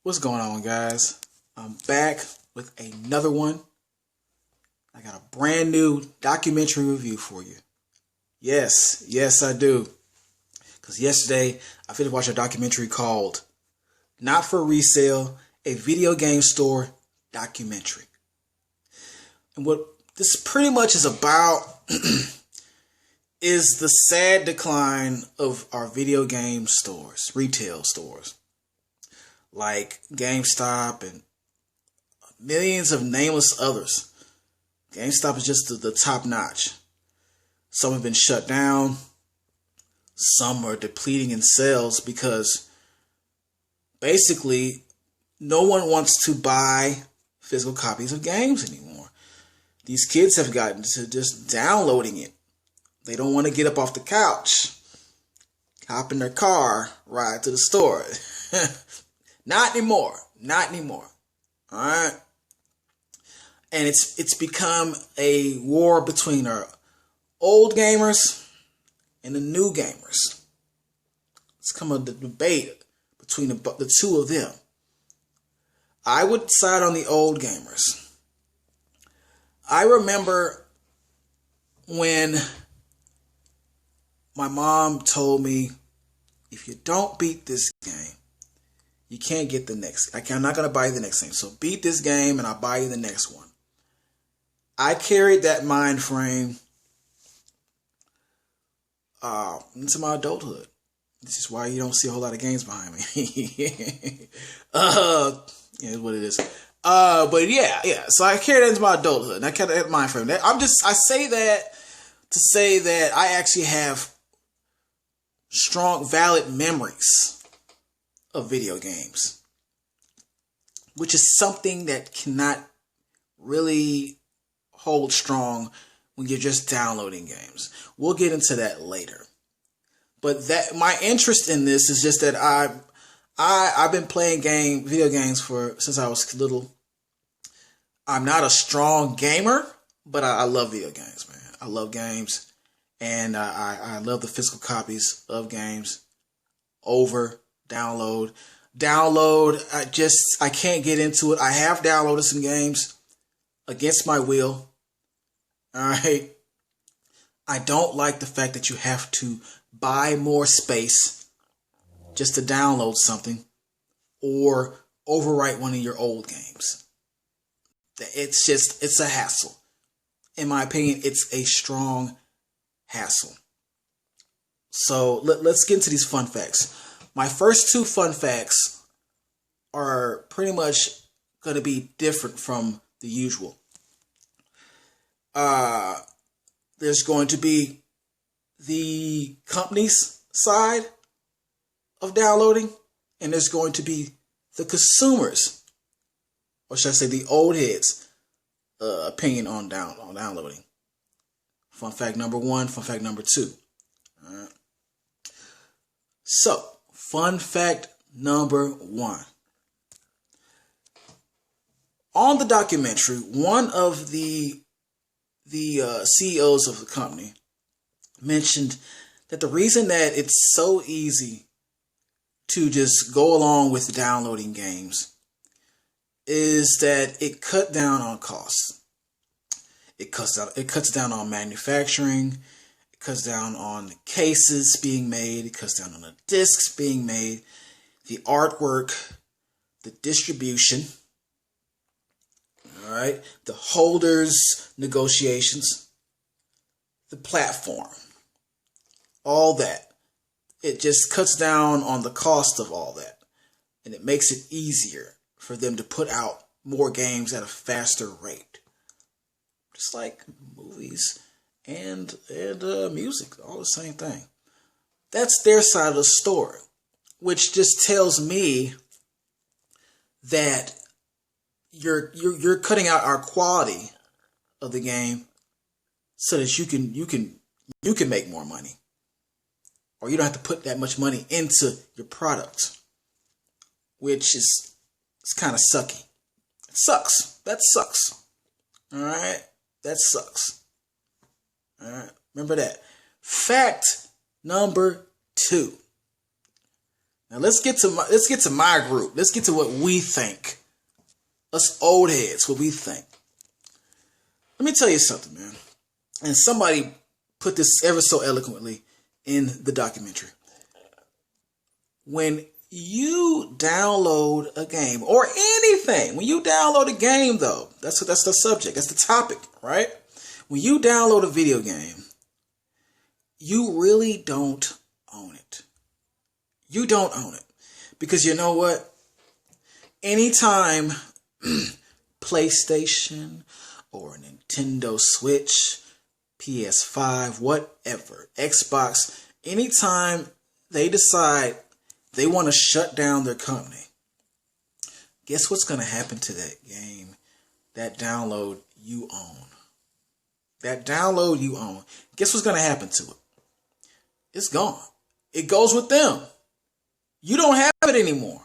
What's going on, guys? I'm back with another one. I got a brand new documentary review for you. Yes, I do. Because yesterday, I finished watching a documentary called Not For Resale, a video game store documentary. And what this pretty much is about is the sad decline of our video game stores, retail stores, like GameStop and millions of nameless others. GameStop is just the top notch. Some have been shut down. Some are depleting in sales because basically no one wants to buy physical copies of games anymore. These kids have gotten to just downloading it. They don't want to get up off the couch, hop in their car, ride to the store. Not anymore. Alright? And it's become a war between our old gamers and the new gamers. It's come a debate between the two of them. I would side on the old gamers. I remember when my mom told me, if you don't beat this game, you can't get the next. I'm not going to buy you the next game. So beat this game and I'll buy you the next one. I carried that mind frame into my adulthood. This is why you don't see a whole lot of games behind me. Yeah, it's what it is. But yeah. So I carried that into my adulthood, and I kept that mind frame. I say that to say that I actually have strong, valid memories of video games, which is something that cannot really hold strong when you're just downloading games. We'll get into that later. But that my interest in this is just that I've been playing video games since I was little. I'm not a strong gamer, but I love video games, man. I love games, and I love the physical copies of games over download. I can't get into it. I have downloaded some games against my will. All right. I don't like the fact that you have to buy more space just to download something or overwrite one of your old games. It's a hassle. In my opinion, it's a strong hassle. So let's get into these fun facts. My first two fun facts are pretty much going to be different from the usual. There's going to be the company's side of downloading, and there's going to be the consumers, or should I say the old heads, opinion on downloading. Fun fact number one, fun fact number two. All right. So, fun fact number one. On the documentary, one of the CEOs of the company mentioned that the reason that it's so easy to just go along with downloading games is that it cut down on costs. It cuts down on manufacturing. It cuts down on the cases being made. It cuts down on the discs being made, the artwork, the distribution. All right, the holders negotiations, the platform, all that. It just cuts down on the cost of all that, and it makes it easier for them to put out more games at a faster rate. Just like movies and music, all the same thing. That's their side of the story, which just tells me that you're cutting out our quality of the game so that you can make more money, or you don't have to put that much money into your product, which is kind of sucky. It sucks. That sucks. All right, that sucks. All right, remember that. Fact number two. Now let's get to my group. Let's get to what we think. Us old heads, what we think. Let me tell you something, man. And somebody put this ever so eloquently in the documentary. When you download a game or anything, when you download a game though, that's the subject, that's the topic, right? When you download a video game, you really don't own it. You don't own it. Because you know what? Anytime PlayStation or Nintendo Switch, PS5, whatever, Xbox, anytime they decide they want to shut down their company, guess what's going to happen to that game, that download you own? That download you own, guess what's going to happen to it? It's gone. It goes with them. You don't have it anymore.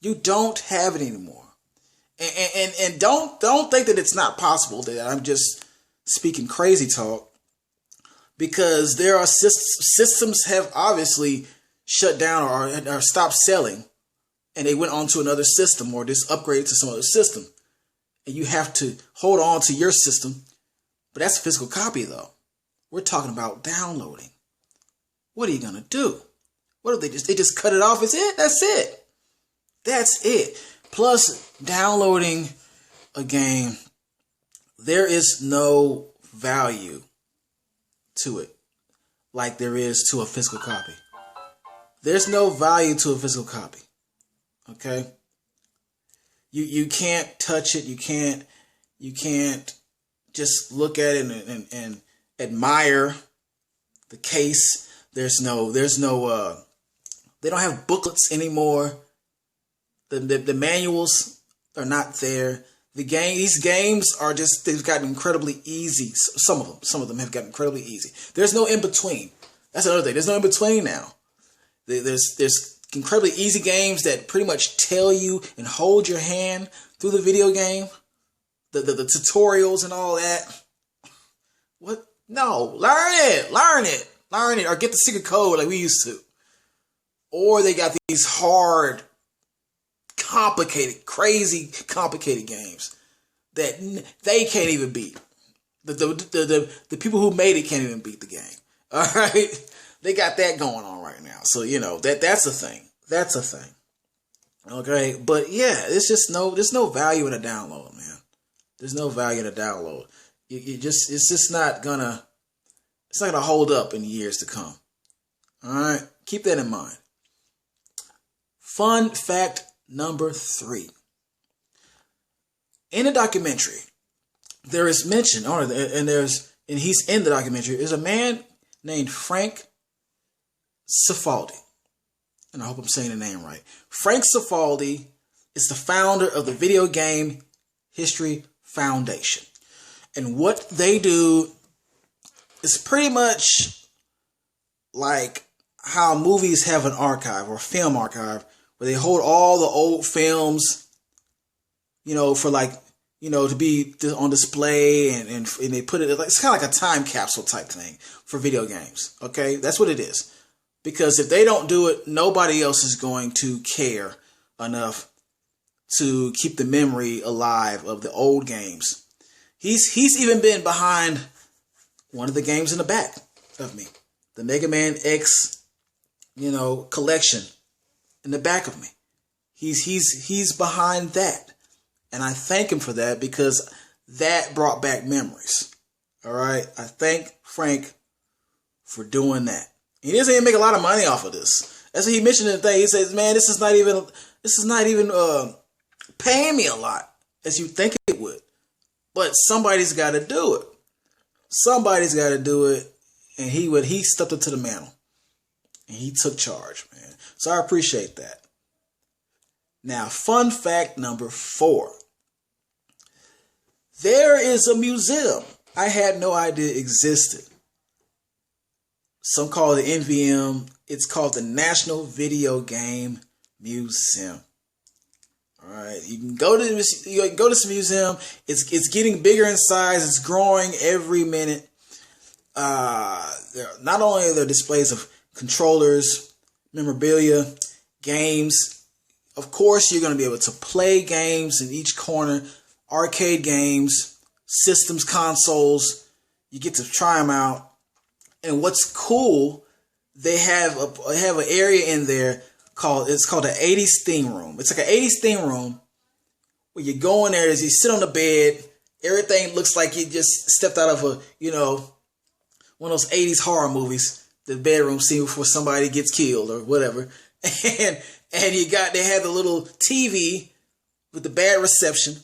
You don't have it anymore. And don't think that it's not possible, that I'm just speaking crazy talk, because there are systems have obviously shut down or stopped selling, and they went on to another system or just upgraded to some other system, and you have to hold on to your system. But that's a physical copy though. We're talking about downloading. What are you gonna do? What if they just cut it off? It's it. That's it. That's it. Plus, downloading a game, there is no value to it like there is to a physical copy. There's no value to a physical copy. Okay? You can't touch it. You can't just look at it and admire the case. There's no they don't have booklets anymore. The manuals are not there. These games are just, they've gotten incredibly easy. Some of them have gotten incredibly easy. There's no in between. That's another thing. There's no in between now. There's incredibly easy games that pretty much tell you and hold your hand through the video game. The tutorials and all that. What? No, learn it, or get the secret code like we used to. Or they got these hard, complicated, crazy, complicated games that they can't even beat. The people who made it can't even beat the game. All right, they got that going on right now. So that's a thing. That's a thing. Okay, but yeah, there's no value in a download, man. There's no value in a download. It's not gonna hold up in years to come. All right, keep that in mind. Fun fact number 3. In a documentary, there is mention, and he's in the documentary, is a man named Frank Cifaldi. And I hope I'm saying the name right. Frank Cifaldi is the founder of the Video Game History Foundation. And what they do is pretty much like how movies have an archive or a film archive, where they hold all the old films, for to be on display, and they put it, it's kind of like a time capsule type thing for video games. Okay, that's what it is. Because if they don't do it, nobody else is going to care enough to keep the memory alive of the old games. He's even been behind one of the games in the back of me, the Mega Man X, collection in the back of me. He's behind that, and I thank him for that, because that brought back memories. All right, I thank Frank for doing that. He doesn't even make a lot of money off of this. That's what he mentioned in the thing. He says, "Man, this is not even paying me a lot as you think it would, but somebody's got to do it. Somebody's got to do it." And he stepped up to the mantle, and he took charge, man. So I appreciate that. Now, fun fact number 4. There is a museum I had no idea existed. Some call it the NVM. It's called the National Video Game Museum. All right, you can go to this museum. It's getting bigger in size. It's growing every minute. Not only are there displays of controllers, memorabilia, games. Of course, you're going to be able to play games in each corner, arcade games, systems, consoles. You get to try them out. And what's cool, they have an area in there called the 80s theme room. It's like an 80s theme room where you go in there, as you sit on the bed, everything looks like you just stepped out of one of those 80s horror movies, the bedroom scene before somebody gets killed or whatever. And they had the little TV with the bad reception,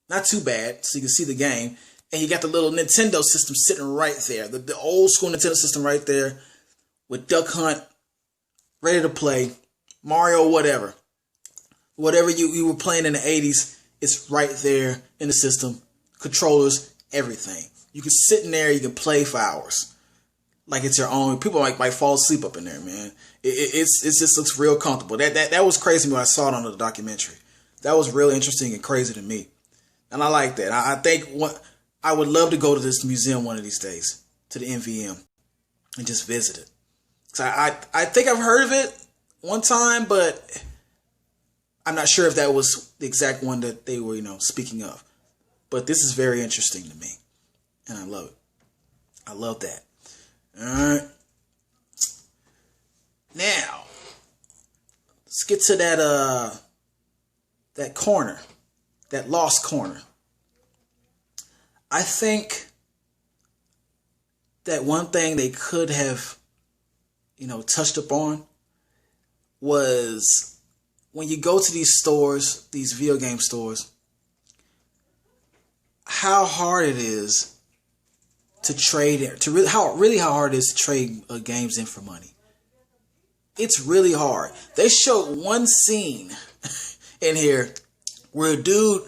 not too bad, so you can see the game. And you got the little Nintendo system sitting right there, the old school Nintendo system right there with Duck Hunt ready to play, Mario, whatever you were playing in the 80s, it's right there in the system. Controllers, everything. You can sit in there, you can play for hours, like it's your own. People might fall asleep up in there, man. It just looks real comfortable. That was crazy when I saw it on the documentary. That was real interesting and crazy to me, and I like that. I think I would love to go to this museum one of these days, to the NVM, and just visit it. So I think I've heard of it one time, but I'm not sure if that was the exact one that they were, speaking of. But this is very interesting to me, and I love it. I love that. All right. Now, let's get to that corner, that lost corner. I think that one thing they could have, touched upon was when you go to these stores, these video game stores, how hard it is to trade, how hard it is to trade games in for money. It's really hard. They showed one scene in here where a dude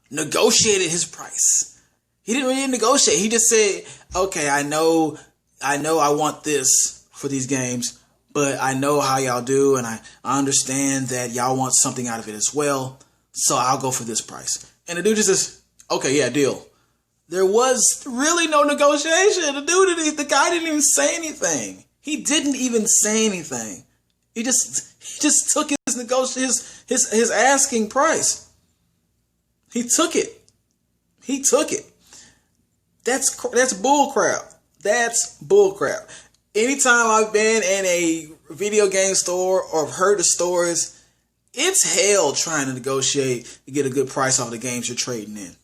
negotiated his price. He didn't really negotiate. He just said, okay, I know I want this for these games, but I know how y'all do, and I understand that y'all want something out of it as well, so I'll go for this price. And the dude just says, okay, yeah, deal. There was really no negotiation. The guy didn't even say anything. He didn't even say anything. He just took his asking price. He took it. That's bull crap. That's bull crap. Anytime I've been in a video game store or heard the stories, it's hell trying to negotiate to get a good price off the games you're trading in.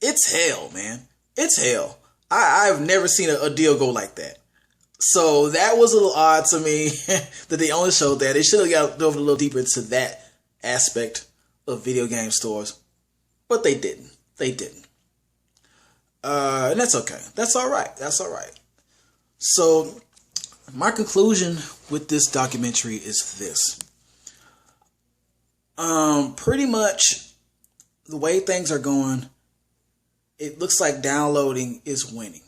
It's hell, man. It's hell. I've never seen a deal go like that. So that was a little odd to me that they only showed that. They should have dove a little deeper into that aspect of video game stores. But they didn't. And that's okay. That's all right. So my conclusion with this documentary is this. Pretty much the way things are going, it looks like downloading is winning.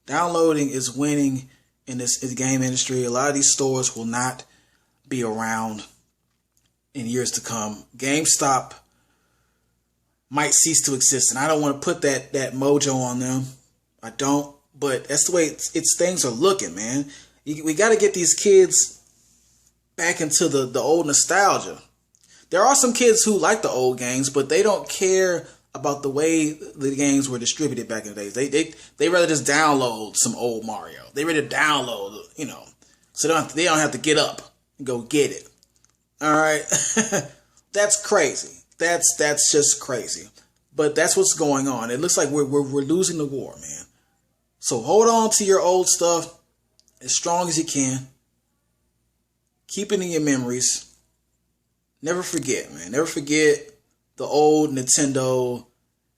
Downloading is winning in this game industry. A lot of these stores will not be around in years to come. GameStop might cease to exist, and I don't want to put that mojo on them. I don't, but that's the way it's things are looking, man. We got to get these kids back into the old nostalgia. There are some kids who like the old games, but they don't care about the way the games were distributed back in the days. They rather just download some old Mario. They rather download, so they don't have to get up and go get it. All right, that's crazy. That's just crazy. But that's what's going on. It looks like we're losing the war, man. So hold on to your old stuff as strong as you can. Keep it in your memories. Never forget, man. Never forget the old Nintendo,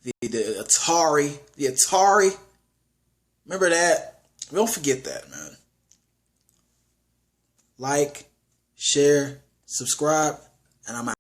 the Atari. The Atari. Remember that? Don't forget that, man. Like, share, subscribe, and I'm out.